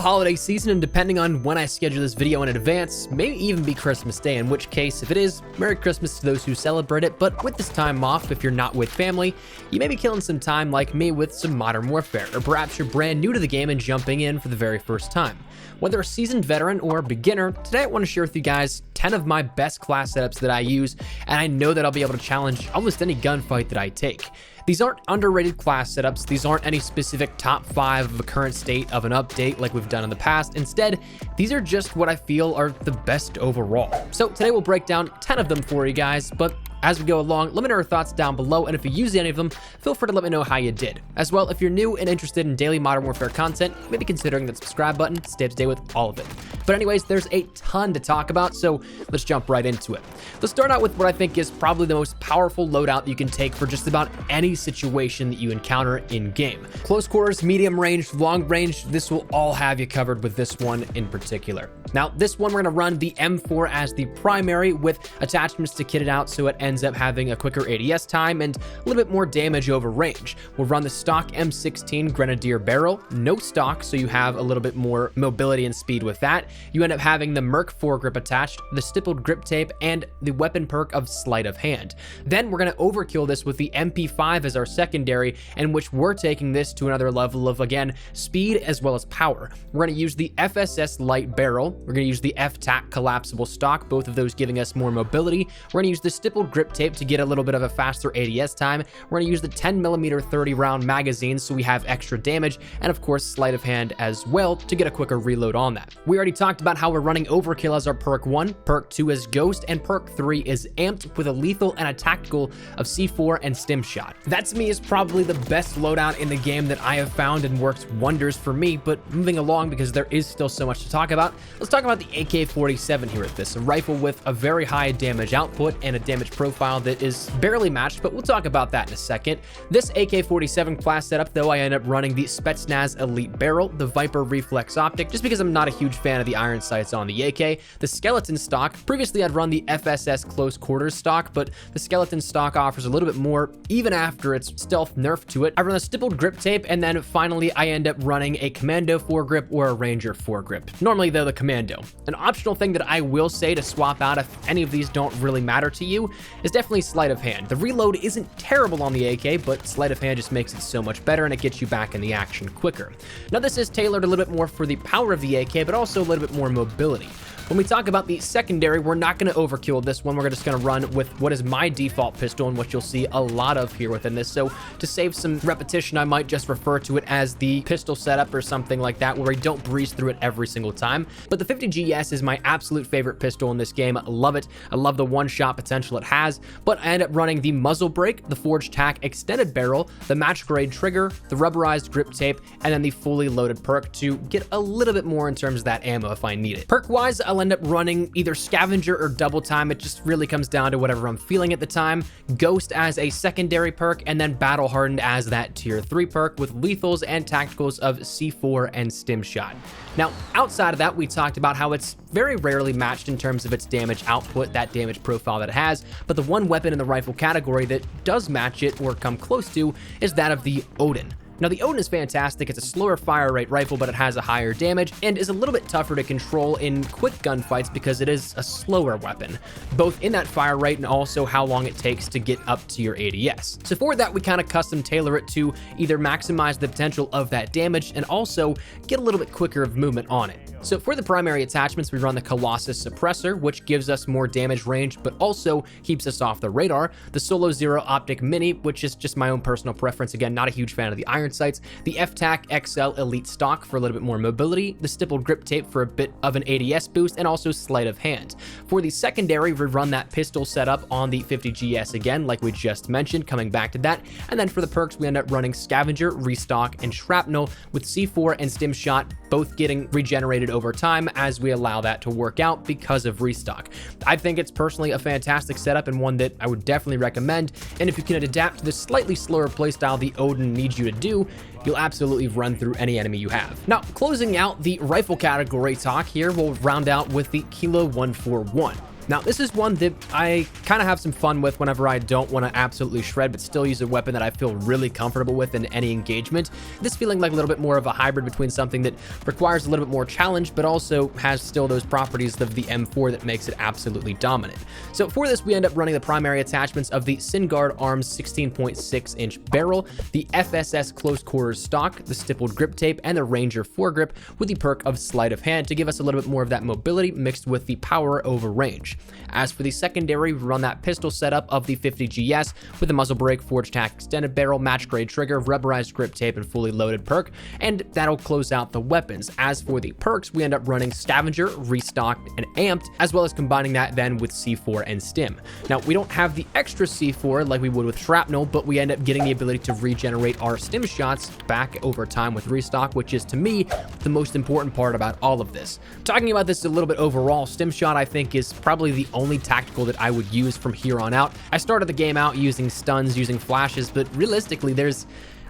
holiday season, and depending on when I schedule this video in advance, maybe even be Christmas Day, in which case, if it is, Merry Christmas to those who celebrate it. But with this time off, if you're not with family, you may be killing some time like me with some Modern Warfare, or perhaps you're brand new to the game and jumping in for the very first time. Whether a seasoned veteran or a beginner, today I want to share with you guys 10 of my best class setups that I use, and I know that I'll be able to challenge almost any gunfight that I take. These aren't underrated class setups. These aren't any specific top 5 of a current state of an update like we've done in the past. Instead, these are just what I feel are the best overall. So today we'll break down 10 of them for you guys, but as we go along, let me know your thoughts down below, and if you use any of them, feel free to let me know how you did. As well, if you're new and interested in daily Modern Warfare content, maybe considering that subscribe button to stay up to date with all of it. But anyways, there's a ton to talk about, so let's jump right into it. Let's start out with what I think is probably the most powerful loadout you can take for just about any situation that you encounter in-game. Close quarters, medium range, long range, this will all have you covered with this one in particular. Now, this one we're gonna run the M4 as the primary with attachments to kit it out so it ends up having a quicker ADS time and a little bit more damage over range. We'll run the stock M16 Grenadier barrel, no stock, so you have a little bit more mobility and speed with that. You end up having the Merc foregrip attached, the stippled grip tape, and the weapon perk of sleight of hand. Then we're gonna overkill this with the MP5 as our secondary, in which we're taking this to another level of, again, speed as well as power. We're gonna use the FSS light barrel. We're gonna use the F-Tac collapsible stock, both of those giving us more mobility. We're gonna use the stippled grip tape to get a little bit of a faster ADS time. We're gonna use the 10mm 30 round magazine so we have extra damage, and of course sleight of hand as well to get a quicker reload on that. We already talked about how we're running overkill as our perk 1, perk 2 is ghost, and perk 3 is amped with a lethal and a tactical of C4 and stim shot. That to me is probably the best loadout in the game that I have found and works wonders for me. But moving along, because there is still so much to talk about, let's talk about the AK-47 here with this, a rifle with a very high damage output and a damage profile that is barely matched, but we'll talk about that in a second. This AK-47 class setup, though, I end up running the Spetsnaz Elite Barrel, the Viper Reflex Optic, just because I'm not a huge fan of the iron sights on the AK, the Skeleton stock. Previously, I'd run the FSS Close Quarters stock, but the Skeleton stock offers a little bit more, even after its stealth nerf to it. I run the stippled grip tape, and then finally, I end up running a Commando foregrip or a Ranger foregrip. Normally, though, the Commando. An optional thing that I will say to swap out if any of these don't really matter to you is definitely sleight of hand. The reload isn't terrible on the AK, but sleight of hand just makes it so much better and it gets you back in the action quicker. Now, this is tailored a little bit more for the power of the AK, but also a little bit more mobility. When we talk about the secondary, we're not going to overkill this one. We're just going to run with what is my default pistol and what you'll see a lot of here within this. So to save some repetition, I might just refer to it as the pistol setup or something like that, where we don't breeze through it every single time. But the 50GS is my absolute favorite pistol in this game. I love it. I love the one-shot potential it has. But I end up running the muzzle brake, the Forged Tac extended barrel, the match grade trigger, the rubberized grip tape, and then the fully loaded perk to get a little bit more in terms of that ammo if I need it. Perk-wise, I'll end up running either Scavenger or Double Time. It just really comes down to whatever I'm feeling at the time. Ghost as a secondary perk, and then Battle Hardened as that tier 3 perk with lethals and tacticals of C4 and stim shot. Now, outside of that, we talked about how it's very rarely matched in terms of its damage output, that damage profile that it has, but the one weapon in the rifle category that does match it or come close to is that of the Odin. Now, the Odin is fantastic. It's a slower fire rate rifle, but it has a higher damage and is a little bit tougher to control in quick gunfights because it is a slower weapon, both in that fire rate and also how long it takes to get up to your ADS. So for that, we kind of custom tailor it to either maximize the potential of that damage and also get a little bit quicker of movement on it. So for the primary attachments, we run the Colossus Suppressor, which gives us more damage range, but also keeps us off the radar. The Solo Zero Optic Mini, which is just my own personal preference. Again, not a huge fan of the iron sights. The F-Tac XL Elite Stock for a little bit more mobility. The stippled grip tape for a bit of an ADS boost, and also sleight of hand. For the secondary, we run that pistol setup on the 50GS again, like we just mentioned, coming back to that. And then for the perks, we end up running Scavenger, Restock, and Shrapnel with C4 and Stim Shot, both getting regenerated over time as we allow that to work out because of Restock. I think it's personally a fantastic setup and one that I would definitely recommend, and if you can adapt to the slightly slower playstyle the Odin needs you to do, you'll absolutely run through any enemy you have. Now, closing out the rifle category talk here, we'll round out with the Kilo 141. Now, this is one that I kind of have some fun with whenever I don't want to absolutely shred, but still use a weapon that I feel really comfortable with in any engagement. This feeling like a little bit more of a hybrid between something that requires a little bit more challenge, but also has still those properties of the M4 that makes it absolutely dominant. So for this, we end up running the primary attachments of the SynGuard Arms 16.6-inch barrel, the FSS close quarters stock, the stippled grip tape, and the Ranger foregrip with the perk of sleight of hand to give us a little bit more of that mobility mixed with the power over range. As for the secondary, we run that pistol setup of the 50 GS with the muzzle brake, forged tack extended barrel, match grade trigger, rubberized grip tape, and fully loaded perk, and that'll close out the weapons. As for the perks, we end up running Scavenger, Restocked, and Amped, as well as combining that then with C4 and Stim. Now, we don't have the extra C4 like we would with Shrapnel, but we end up getting the ability to regenerate our Stim shots back over time with Restock, which is, to me, the most important part about all of this. Talking about this a little bit overall, Stim shot, I think, is probably the only tactical that I would use from here on out. I started the game out using stuns, using flashes, but realistically,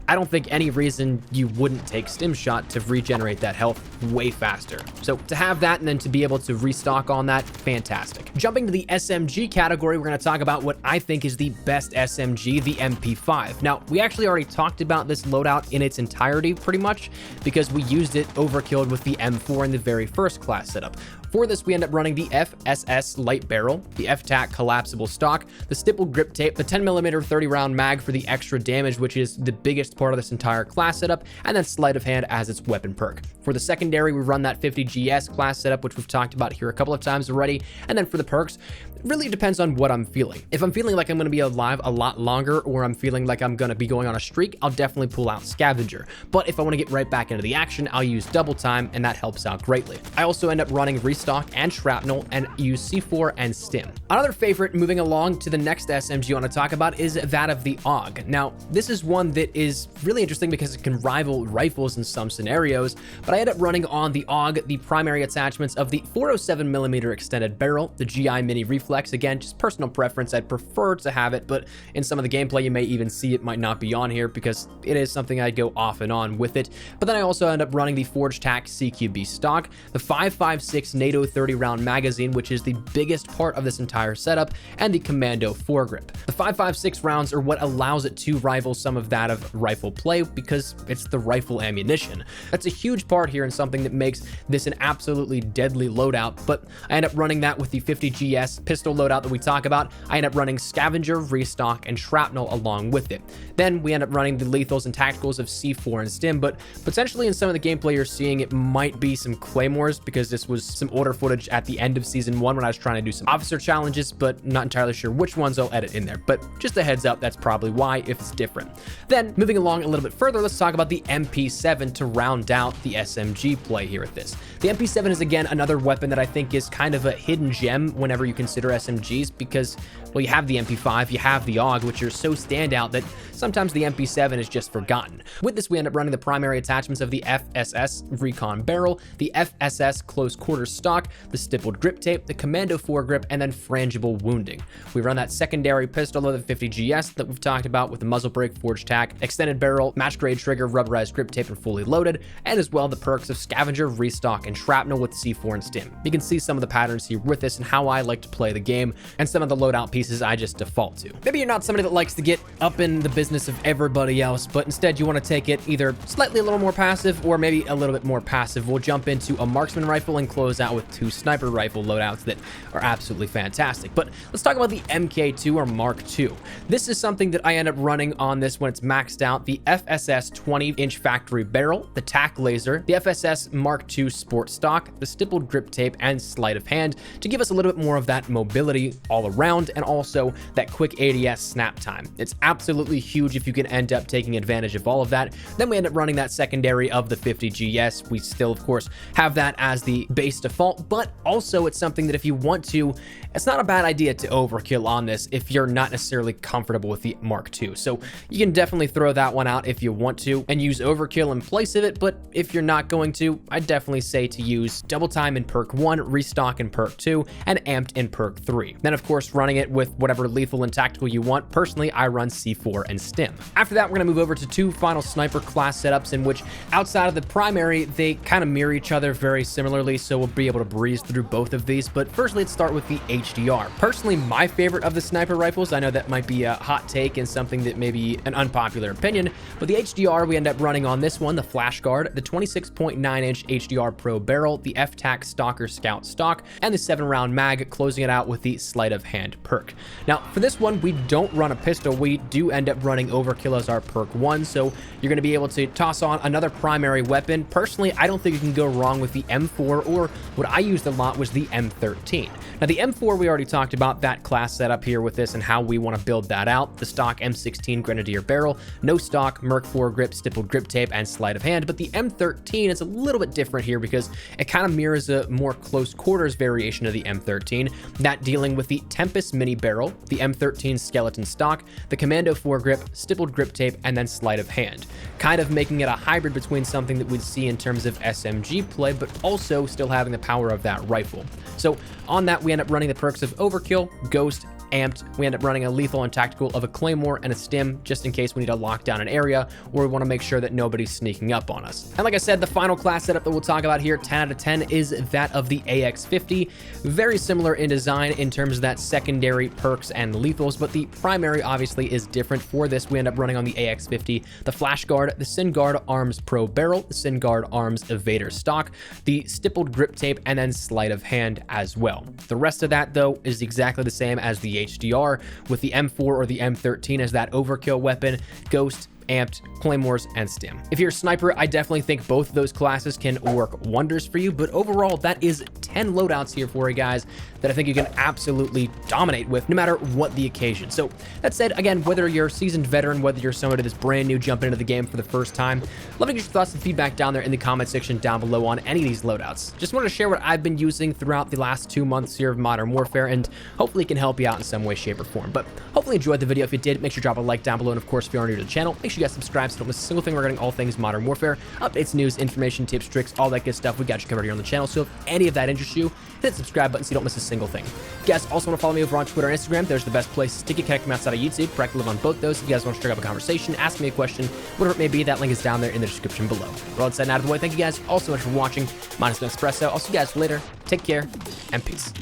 I don't think any reason you wouldn't take Stim Shot to regenerate that health way faster. So to have that and then to be able to restock on that, fantastic. Jumping to the SMG category, we're going to talk about what I think is the best SMG, the MP5. Now, we actually already talked about this loadout in its entirety pretty much because we used it overkilled with the M4 in the very first class setup. For this, we end up running the FSS light barrel, the FTAC collapsible stock, the stippled grip tape, the 10mm 30-round mag for the extra damage, which is the biggest part of this entire class setup, and then sleight of hand as its weapon perk. For the secondary, we run that 50 GS class setup, which we've talked about here a couple of times already, and then for the perks, it really depends on what I'm feeling. If I'm feeling like I'm going to be alive a lot longer, or I'm feeling like I'm going to be going on a streak, I'll definitely pull out Scavenger. But if I want to get right back into the action, I'll use double time, and that helps out greatly. I also end up running Restock and Shrapnel and use C4 and Stim. Another favorite, moving along to the next SMG I want to talk about, is that of the AUG. Now, this is one that is really interesting because it can rival rifles in some scenarios, but I end up running on the AUG the primary attachments of the 407mm extended barrel, the GI Mini Reflex. Again, just personal preference, I'd prefer to have it, but in some of the gameplay you may even see it might not be on here because it is something I go off and on with it. But then I also end up running the Forged Tack CQB stock, the 5.56 NATO 30-round magazine, which is the biggest part of this entire setup, and the Commando foregrip. The 5.56 rounds are what allows it to rival some of that of rifle play because it's the rifle ammunition. That's a huge part here and something that makes this an absolutely deadly loadout, but I end up running that with the 50 GS pistol loadout that we talk about. I end up running Scavenger, Restock, and Shrapnel along with it. Then we end up running the lethals and tacticals of C4 and Stim, but potentially in some of the gameplay you're seeing, it might be some Claymores because this was some order footage at the end of Season 1 when I was trying to do some officer challenges, but not entirely sure which ones I'll edit in there. But just a heads up, that's probably why if it's different. Then moving along a little bit further, let's talk about the MP7 to round out the SMG play here at this. The MP7 is again another weapon that I think is kind of a hidden gem whenever you consider SMGs because, well, you have the MP5, you have the AUG, which are so standout that sometimes the MP7 is just forgotten. With this, we end up running the primary attachments of the FSS Recon barrel, the FSS close quarters stock, the stippled grip tape, the Commando foregrip, and then frangible wounding. We run that secondary pistol of the 50 GS that we've talked about with the muzzle brake, forged tack, extended barrel, match grade trigger, rubberized grip tape, and fully loaded, and as well the perks of Scavenger, Restock, and Shrapnel with C4 and Stim. You can see some of the patterns here with this and how I like to play the game, and some of the loadout pieces I just default to. Maybe you're not somebody that likes to get up in the business of everybody else, but instead you want to take it either slightly a little more passive or maybe a little bit more passive. We'll jump into a marksman rifle and close out with two sniper rifle loadouts that are absolutely fantastic. But let's talk about the MK2 or Mark II. This is something that I end up running on this when it's maxed out, the FSS 20-inch factory barrel, the tack laser, the FSS Mark II sport stock, the stippled grip tape, and sleight of hand to give us a little bit more of that mobility all around and also that quick ADS snap time. It's absolutely huge if you can end up taking advantage of all of that. Then we end up running that secondary of the 50 GS. We still, of course, have that as the base default, but also it's something that if you want to, it's not a bad idea to overkill on this if you're not necessarily comfortable with the Mark II. So you can definitely throw that one out if you want to and use overkill in place of it, but if you're not going to, I'd definitely say to use double time in perk 1, restock in perk 2, and amped in perk Perk 3. Then, of course, running it with whatever lethal and tactical you want. Personally, I run C4 and Stim. After that, we're going to move over to 2 final sniper class setups in which, outside of the primary, they kind of mirror each other very similarly, so we'll be able to breeze through both of these. But first, let's start with the HDR. Personally, my favorite of the sniper rifles, I know that might be a hot take and something that may be an unpopular opinion, but the HDR we end up running on this one, the Flash Guard, the 26.9-inch HDR Pro barrel, the F-Tac Stalker Scout stock, and the 7-round mag, closing it out with the Sleight of Hand perk. Now, for this one, we don't run a pistol. We do end up running Overkill as our perk 1, so you're going to be able to toss on another primary weapon. Personally, I don't think you can go wrong with the M4, or what I used a lot was the M13. Now, the M4 we already talked about, that class setup here with this and how we want to build that out. The stock M16 Grenadier barrel, no stock, Merc 4 grip, stippled grip tape, and sleight of hand. But the M13 is a little bit different here because it kind of mirrors a more close quarters variation of the M13, that dealing with the Tempest mini barrel, the M13 skeleton stock, the Commando 4 grip, stippled grip tape, and then sleight of hand, kind of making it a hybrid between something that we'd see in terms of SMG play, but also still having the power of that rifle. So on that, we end up running the perks of Overkill, Ghost, Amped. We end up running a lethal and tactical of a Claymore and a Stim, just in case we need to lock down an area or we want to make sure that nobody's sneaking up on us. And like I said, the final class setup that we'll talk about here, 10 out of 10, is that of the AX50. Very similar in design in terms of that secondary perks and lethals, but the primary obviously is different. For this, we end up running on the AX50, the Flash Guard, the Sin Guard Arms Pro barrel, the Sin Guard Arms Evader stock, the stippled grip tape, and then sleight of hand as well. The rest of that, though, is exactly the same as the HDR, with the M4 or the M13 as that overkill weapon, Ghost, Amped, Claymores, and Stim. If you're a sniper, I definitely think both of those classes can work wonders for you, but overall, that is 10 loadouts here for you guys that I think you can absolutely dominate with no matter what the occasion. So that said, again, whether you're a seasoned veteran, whether you're somebody that's brand new jumping into the game for the first time, love to get your thoughts and feedback down there in the comment section down below on any of these loadouts. Just wanted to share what I've been using throughout the last 2 months here of Modern Warfare, and hopefully it can help you out in some way, shape, or form. But hopefully you enjoyed the video. If you did, make sure to drop a like down below, and of course, if you are new to the channel, make sure you guys subscribe so you don't miss a single thing regarding all things Modern Warfare, updates, news, information, tips, tricks, all that good stuff. We got you covered here on the channel, so if any of that interests you, hit the subscribe button so you don't miss a single thing. If you guys also want to follow me over on Twitter and Instagram, there's the best places to get connected outside of YouTube. Practically live on both those. If you guys want to strike up a conversation, ask me a question, whatever it may be, that link is down there in the description below. We're all set and out of the way. Thank you guys all so much for watching. My name is Espresso. I'll see you guys later. Take care and peace.